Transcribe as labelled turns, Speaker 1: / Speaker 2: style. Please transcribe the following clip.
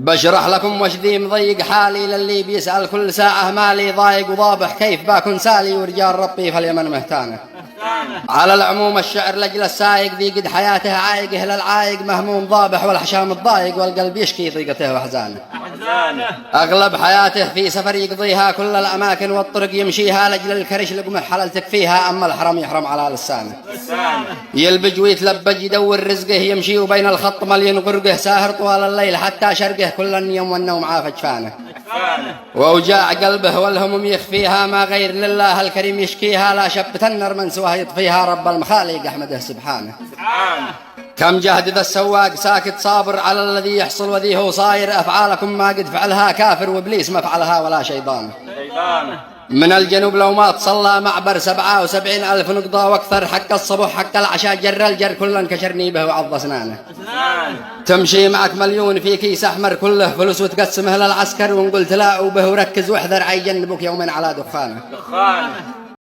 Speaker 1: بشرح لكم وش ذي مضيق حالي للي بيسأل كل ساعة مالي ضايق وضابح كيف باكن سالي ورجال ربي فاليمن مهتانه. على العموم الشعر لجل السايق ذي قد حياته عايقه للعايق مهموم ضابح والحشام الضايق والقلب يشكي ضيقته وحزانه. أغلب حياته في سفر يقضيها كل الأماكن والطرق يمشيها لجل الكرش لقمح حلال تكفيها أما الحرم يحرم على لسانه. يلبج ويتلبج يدور رزقه يمشي وبين الخط مليون غرقه ساهر طوال الليل حتى شرقه كل اليوم والنوم عاف جفانه. وأوجاع قلبه والهموم يخفيها ما غير لله الكريم يشكيها لا شبت النار من سواه يطفيها رب المخالق أحمده سبحانه. كم جهد ذا السواق ساكت صابر على الذي يحصل وذي هو صاير أفعالكم ما قد فعلها كافر وإبليس ما فعلها ولا شيطان. من الجنوب لو ما تصلى معبر 77,000 نقطة واكثر حق الصبح حق العشاء جر الجر كلا انكشرني به وعض اسنانه. تمشي معك مليون في كيس احمر كله فلوس وتقسمه للعسكر وان قلت لا وبه وركز واحذر عيجنبك يومين على دخانه.